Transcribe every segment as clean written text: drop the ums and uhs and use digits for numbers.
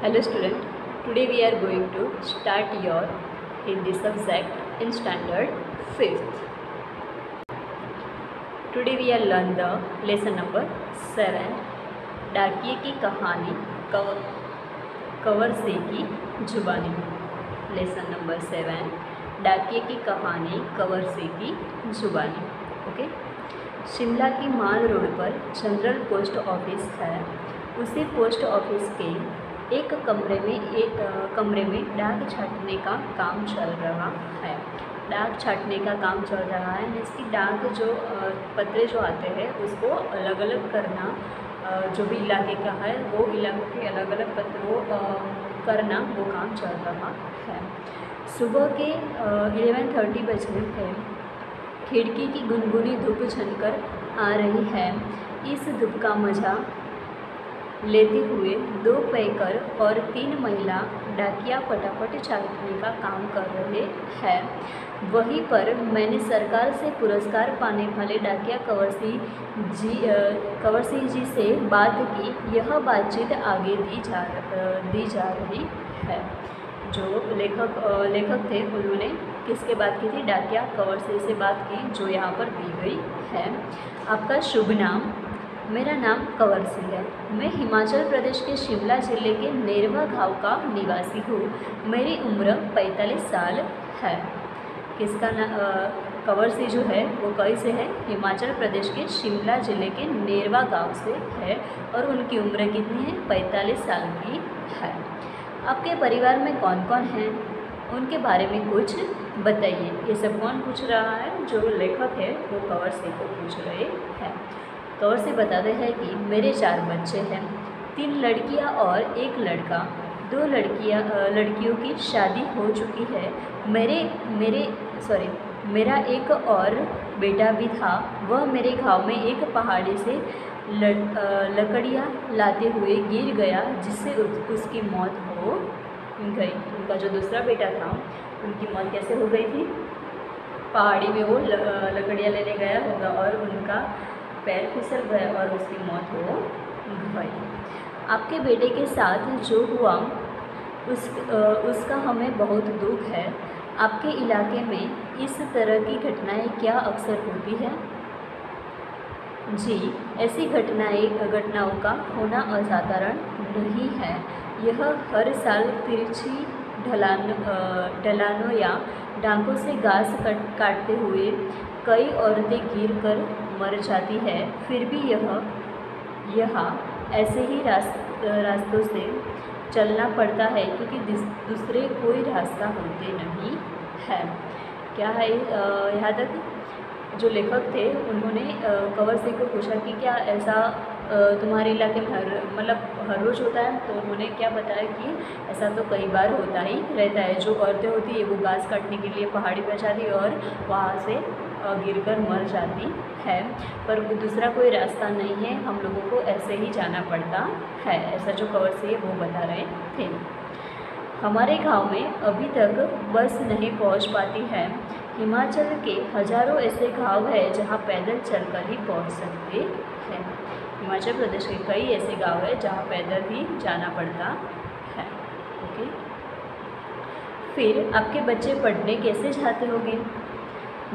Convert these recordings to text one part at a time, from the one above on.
Hello student, today we are going to start your Hindi subject in standard 5th. Today we are learn the lesson number 7 डाकिये की कहानी cover से की जुबानी। Lesson number 7 डाकिये की कहानी cover से की जुबानी। ओके। शिमला की माल रोड पर जनरल पोस्ट ऑफिस है। उसी पोस्ट ऑफिस के एक कमरे में डाक छाटने का काम चल रहा है। डाक छाटने का काम चल रहा है मीन्स कि डाक जो पत्रे जो आते हैं उसको अलग अलग करना, जो भी इलाके का है वो इलाके के अलग अलग पत्रों करना वो काम चल रहा है। सुबह के 11:30 बजे है। खिड़की की गुनगुनी धूप छनकर आ रही है। इस धूप का मज़ा लेते हुए 2 पैकर और 3 महिला डाकिया फटाफट छाटने का काम कर रहे हैं। वहीं पर मैंने सरकार से पुरस्कार पाने वाले डाकिया कवर सिंह जी से बात की। यह बातचीत आगे दी जा रही है। जो लेखक थे उन्होंने किसके बात की थी? डाकिया कवर सिंह से बात की, जो यहाँ पर दी गई है। आपका शुभ नाम? मेरा नाम कंवर सिंह है। मैं हिमाचल प्रदेश के शिमला जिले के नेरवा गांव का निवासी हूँ। मेरी उम्र 45 साल है। किसका कंवर सिंह जो है वो कहीं से है? हिमाचल प्रदेश के शिमला जिले के नेरवा गांव से है और उनकी उम्र कितनी है? 45 साल की है। आपके परिवार में कौन कौन है? उनके बारे में कुछ बताइए। ये सब कौन पूछ रहा है? जो लेखक है वो कंवर सिंह को पूछ रहे हैं। कंवर सिंह बताते हैं कि मेरे 4 बच्चे हैं, 3 लड़कियां और 1 लड़का। 2 लड़कियों की शादी हो चुकी है। मेरा एक और बेटा भी था। वह मेरे गांव में एक पहाड़ी से लकड़ियाँ लाते हुए गिर गया, जिससे उसकी मौत हो गई। उनका जो दूसरा बेटा था उनकी मौत कैसे हो गई थी? पहाड़ी में वो लकड़ियाँ लेने गया होगा और उनका पैर फिसल गया और उसकी मौत हो गई। आपके बेटे के साथ जो हुआ उसका हमें बहुत दुख है। आपके इलाके में इस तरह की घटनाएं क्या अक्सर होती है? जी, ऐसी घटनाओं का होना असाधारण नहीं है। यह हर साल तिरछी ढलानों या डांकों से घास काटते हुए कई औरतें गिरकर मर जाती है। फिर भी यहाँ ऐसे ही रास्तों से चलना पड़ता है क्योंकि दूसरे कोई रास्ता होते नहीं है। क्या है? यहाँ तक जो लेखक थे उन्होंने कंवर सिंह को पूछा कि क्या ऐसा तुम्हारे इलाके में हर रोज़ होता है? तो उन्होंने क्या बताया कि ऐसा तो कई बार होता ही रहता है। जो औरतें होती है वो घास काटने के लिए पहाड़ी पर जाती और वहाँ से गिरकर मर जाती है, पर दूसरा कोई रास्ता नहीं है, हम लोगों को ऐसे ही जाना पड़ता है। ऐसा जो कंवर सिंह वो बता रहे थे। हमारे गांव में अभी तक बस नहीं पहुंच पाती है। हिमाचल के हजारों ऐसे गांव हैं जहां पैदल चलकर ही पहुंच सकते हैं। हिमाचल प्रदेश के कई ऐसे गांव हैं जहां पैदल ही जाना पड़ता है। ओके। फिर आपके बच्चे पढ़ने कैसे जाते होंगे?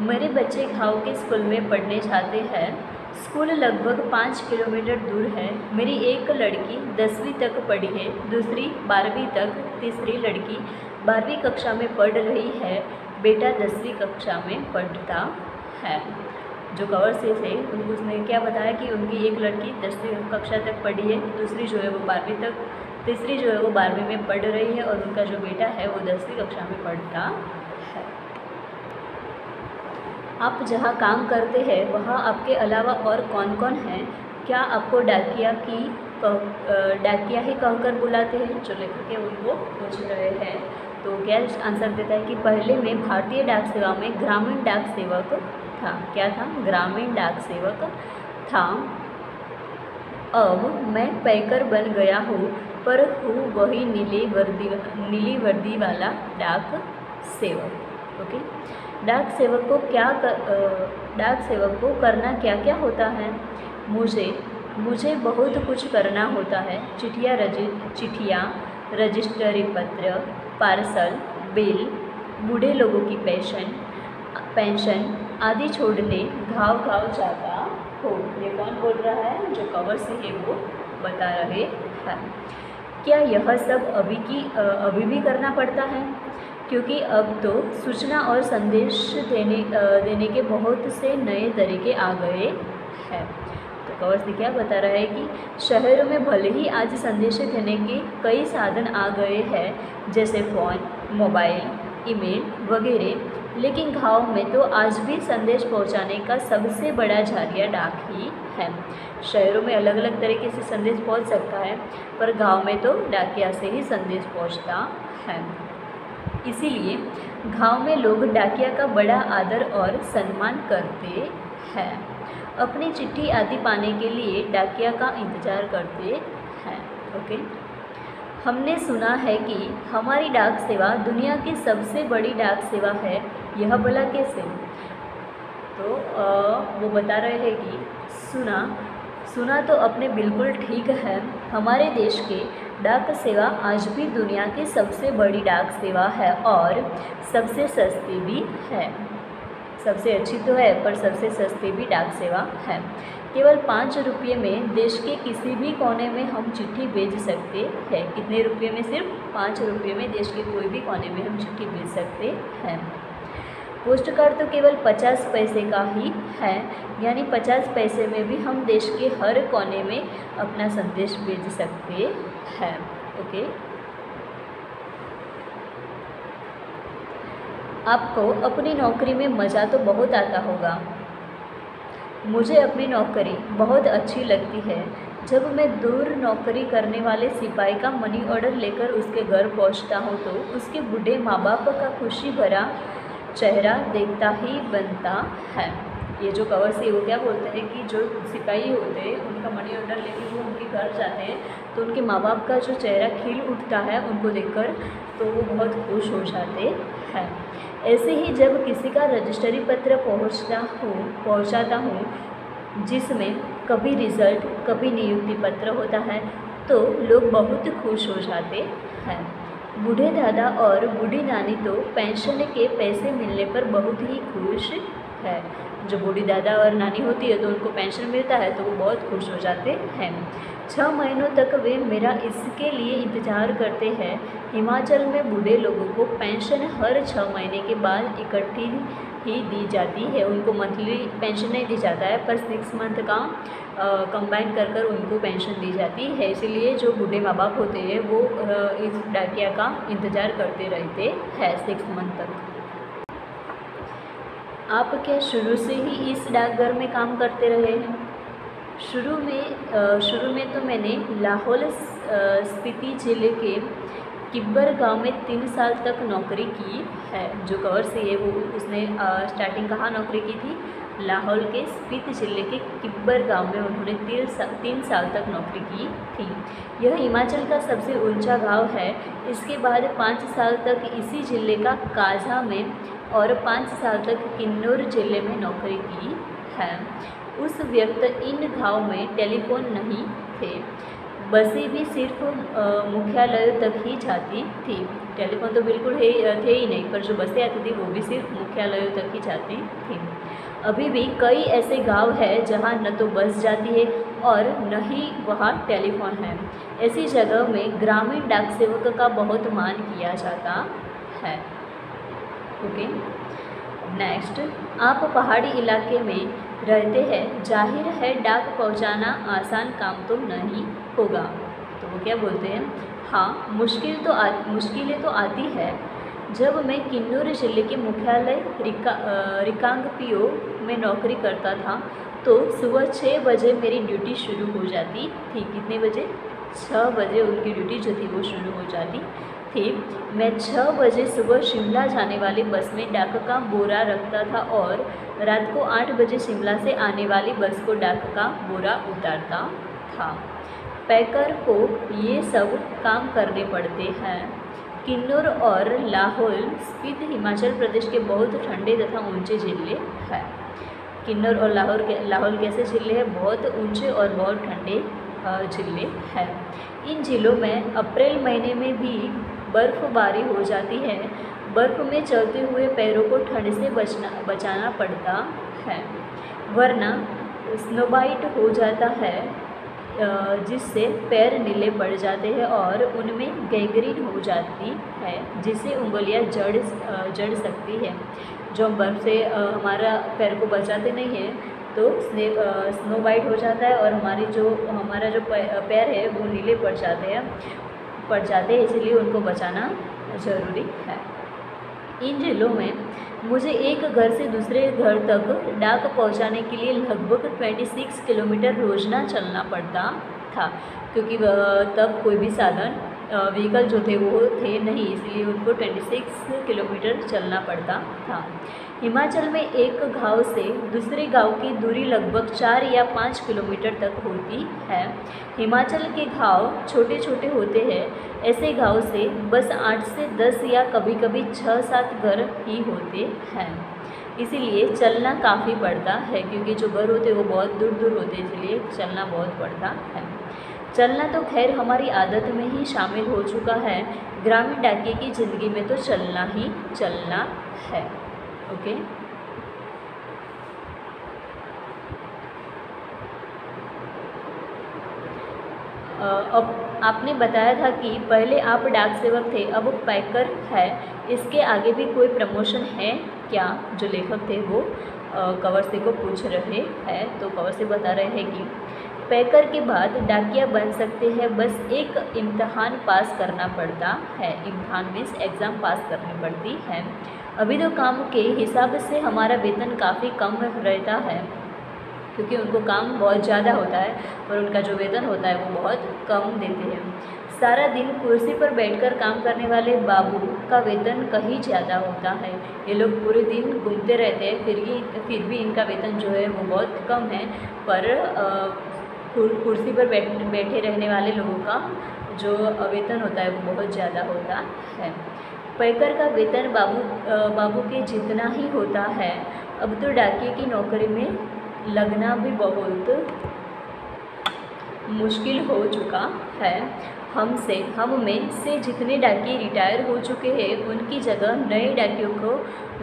मेरे बच्चे गांव के स्कूल में पढ़ने जाते हैं। स्कूल लगभग 5 किलोमीटर दूर है। मेरी एक लड़की 10वीं तक पढ़ी है, दूसरी 12वीं तक, तीसरी लड़की 12वीं कक्षा में पढ़ रही है। बेटा 10वीं कक्षा में पढ़ता है। जो कंवर सिंह थे उसने क्या बताया कि उनकी एक लड़की 10वीं कक्षा तक पढ़ी है, दूसरी जो है वो 12वीं तक, तीसरी जो है वो 12वीं में पढ़ रही है और उनका जो बेटा है वो 10वीं कक्षा में पढ़ता है। आप जहाँ काम करते हैं वहाँ आपके अलावा और कौन कौन हैं? क्या आपको डाकिया ही कहकर बुलाते हैं? जो लेखक है उनको पूछ रहे हैं। तो क्या आंसर देता है कि पहले मैं भारतीय डाक सेवा में ग्रामीण डाक सेवक था। क्या था? ग्रामीण डाक सेवक था। अब मैं पैकर बन गया हूँ, पर हूँ वही नीली वर्दी वाला डाक सेवक। ओके। डाक सेवक को करना क्या क्या होता है? मुझे बहुत कुछ करना होता है। चिट्ठियाँ रजिस्ट्री पत्र, पार्सल, बिल, बूढ़े लोगों की पेंशन आदि छोड़ने गाँव-गाँव जाता हो। ये कौन बोल रहा है? जो कवर से है वो बता रहे हैं। क्या यह सब अभी भी करना पड़ता है? क्योंकि अब तो सूचना और संदेश देने के बहुत से नए तरीके आ गए हैं। तो कवर से क्या बता रहा है कि शहरों में भले ही आज संदेश देने के कई साधन आ गए हैं, जैसे फ़ोन, मोबाइल, ईमेल वगैरह, लेकिन गाँव में तो आज भी संदेश पहुंचाने का सबसे बड़ा जरिया डाक ही है। शहरों में अलग अलग तरीके से संदेश पहुंच सकता है, पर गांव में तो डाकिया से ही संदेश पहुंचता है। इसीलिए गांव में लोग डाकिया का बड़ा आदर और सम्मान करते हैं। अपनी चिट्ठी आदि पाने के लिए डाकिया का इंतज़ार करते हैं। ओके, हमने सुना है कि हमारी डाक सेवा दुनिया की सबसे बड़ी डाक सेवा है। यह भला कैसे? तो वो बता रहे हैं कि सुना तो अपने बिल्कुल ठीक है। हमारे देश के डाक सेवा आज भी दुनिया की सबसे बड़ी डाक सेवा है और सबसे सस्ती भी है। सबसे अच्छी तो है, पर सबसे सस्ती भी डाक सेवा है। केवल 5 रुपये में देश के किसी भी कोने में हम चिट्ठी भेज सकते हैं। कितने रुपये में? सिर्फ 5 रुपये में देश के कोई भी कोने में हम चिट्ठी भेज सकते हैं। पोस्ट कार्ड तो केवल 50 पैसे का ही है, यानी 50 पैसे में भी हम देश के हर कोने में अपना संदेश भेज सकते हैं। ओके, आपको अपनी नौकरी में मज़ा तो बहुत आता होगा। मुझे अपनी नौकरी बहुत अच्छी लगती है। जब मैं दूर नौकरी करने वाले सिपाही का मनी ऑर्डर लेकर उसके घर पहुंचता हूं तो उसके बूढ़े माँ बाप का खुशी भरा चेहरा देखता ही बनता है। ये जो कवर से वो क्या बोलते हैं कि जो सिपाही होते हैं उनका मनी ऑर्डर लेके वो उनके घर जाते हैं तो उनके माँ बाप का जो चेहरा खिल उठता है उनको देखकर, तो वो बहुत खुश हो जाते हैं। ऐसे ही जब किसी का रजिस्ट्री पत्र पहुंचाता हूँ जिसमें कभी रिज़ल्ट कभी नियुक्ति पत्र होता है तो लोग बहुत खुश हो जाते हैं। बूढ़े दादा और बूढ़ी नानी तो पेंशन के पैसे मिलने पर बहुत ही खुश है। जो बूढ़ी दादा और नानी होती है तो उनको पेंशन मिलता है तो वो बहुत खुश हो जाते हैं। 6 महीनों तक वे मेरा इसके लिए इंतज़ार करते हैं। हिमाचल में बूढ़े लोगों को पेंशन हर 6 महीने के बाद इकट्ठी ही दी जाती है। उनको मंथली पेंशन नहीं दी जाता है, पर 6 मंथ का कंबाइन कर उनको पेंशन दी जाती है। इसीलिए जो बूढ़े माँ बाप होते हैं वो इस डाकिया का इंतज़ार करते रहते हैं 6 मंथ तक। आप क्या शुरू से ही इस डाकघर में काम करते रहे हैं? शुरू में तो मैंने लाहौल स्पीति जिले के किब्बर गांव में 3 साल तक नौकरी की है। जो कवर से है वो उसने स्टार्टिंग कहाँ नौकरी की थी? लाहौल के स्पीति जिले के किब्बर गांव में उन्होंने 3 साल तक नौकरी की थी। यह हिमाचल का सबसे ऊंचा गांव है। इसके बाद 5 साल तक इसी जिले का काजा में और 5 साल तक किन्नौर जिले में नौकरी की है। उस वक्त इन गाँव में टेलीफोन नहीं थे। बसें भी सिर्फ मुख्यालय तक ही जाती थी। टेलीफोन तो बिल्कुल थे ही नहीं, पर जो बसें आती थी वो भी सिर्फ मुख्यालयों तक ही जाती थी। अभी भी कई ऐसे गांव हैं जहां न तो बस जाती है और न ही वहां टेलीफोन है। ऐसी जगह में ग्रामीण डाक सेवक का बहुत मान किया जाता है। ओके, नेक्स्ट, आप पहाड़ी इलाके में रहते हैं, जाहिर है डाक पहुंचाना आसान काम तो नहीं होगा। तो वो क्या बोलते हैं? हाँ, मुश्किलें तो आती है। जब मैं किन्नौर जिले के मुख्यालय रिकांगपिओ में नौकरी करता था तो सुबह 6 बजे मेरी ड्यूटी शुरू हो जाती थी। कितने बजे? 6 बजे उनकी ड्यूटी जो थी वो शुरू हो जाती थी। मैं 6 बजे सुबह शिमला जाने वाली बस में डाक का बोरा रखता था और रात को 8 बजे शिमला से आने वाली बस को डाक का बोरा उतारता था। पैकर को ये सब काम करने पड़ते हैं। किन्नौर और लाहौल स्पीति हिमाचल प्रदेश के बहुत ठंडे तथा ऊंचे जिले हैं। किन्नौर और लाहौल कैसे जिले हैं? बहुत ऊंचे और बहुत ठंडे झीलें हैं। इन झीलों में अप्रैल महीने में भी बर्फ़बारी हो जाती है। बर्फ़ में चलते हुए पैरों को ठंड से बचाना पड़ता है, वरना स्नोबाइट हो जाता है, जिससे पैर नीले पड़ जाते हैं और उनमें गैंग्रीन हो जाती है, जिससे उंगलियां जड़ सकती है। जो हम बर्फ़ से हमारा पैर को बचाते नहीं हैं तो स्नो बाइट हो जाता है और हमारा जो पैर है वो नीले पड़ जाते हैं, इसलिए उनको बचाना ज़रूरी है। इन जिलों में मुझे एक घर से दूसरे घर तक डाक पहुंचाने के लिए लगभग 26 किलोमीटर रोजाना चलना पड़ता था, क्योंकि तब कोई भी साधन व्हीकल जो थे वो थे नहीं, इसलिए उनको 26 किलोमीटर चलना पड़ता था। हिमाचल में एक गांव से दूसरे गांव की दूरी लगभग 4 या 5 किलोमीटर तक होती है। हिमाचल के गांव छोटे छोटे होते हैं। ऐसे गांव से बस 8 से 10 या कभी कभी 6-7 घर ही होते हैं, इसीलिए चलना काफ़ी पड़ता है, क्योंकि जो घर होते हैं वो बहुत दूर दूर होते हैं, इसलिए चलना बहुत पड़ता है। चलना तो खैर हमारी आदत में ही शामिल हो चुका है। ग्रामीण डाकिये की ज़िंदगी में तो चलना ही चलना है। ओके, अब आपने बताया था कि पहले आप डाक सेवक थे, अब पैकर है। इसके आगे भी कोई प्रमोशन है क्या? जो लेखक थे वो कंवर से को पूछ रहे हैं, तो कंवर से बता रहे हैं कि पैकर के बाद डाकिया बन सकते हैं, बस एक इम्तहान पास करना पड़ता है। इम्तहान मीन्स एग्ज़ाम पास करनी पड़ती है। अभी तो काम के हिसाब से हमारा वेतन काफ़ी कम रहता है, क्योंकि उनको काम बहुत ज़्यादा होता है और उनका जो वेतन होता है वो बहुत कम देते हैं। सारा दिन कुर्सी पर बैठकर काम करने वाले बाबू का वेतन कहीं ज़्यादा होता है। ये लोग पूरे दिन घूमते रहते हैं, फिर भी इनका वेतन जो है वो बहुत कम है। पर कुर्सी पर बैठे रहने वाले लोगों का जो वेतन होता है वो बहुत ज़्यादा होता है। पैकर का वेतन बाबू के जितना ही होता है। अब तो डाकिये की नौकरी में लगना भी बहुत मुश्किल हो चुका है। हम में से जितने डाकिये रिटायर हो चुके हैं, उनकी जगह नए डाकियों को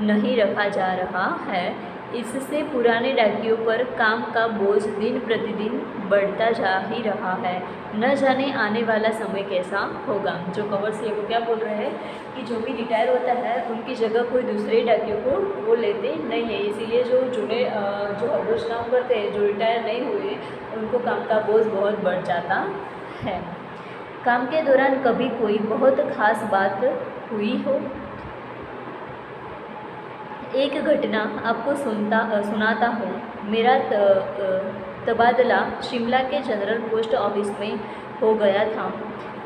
नहीं रखा जा रहा है। इससे पुराने डाकियों पर काम का बोझ दिन प्रतिदिन बढ़ता जा ही रहा है। न जाने आने वाला समय कैसा होगा। जो कंवर से वो क्या बोल रहे हैं कि जो भी रिटायर होता है उनकी जगह कोई दूसरे डाकियों को वो लेते नहीं है, इसीलिए जो हर रोज़ काम करते हैं, जो रिटायर नहीं हुए, उनको काम का बोझ बहुत बढ़ जाता है। काम के दौरान कभी कोई बहुत ख़ास बात हुई हो? एक घटना आपको सुनाता हूँ। मेरा तबादला शिमला के जनरल पोस्ट ऑफिस में हो गया था,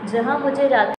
जहाँ मुझे रात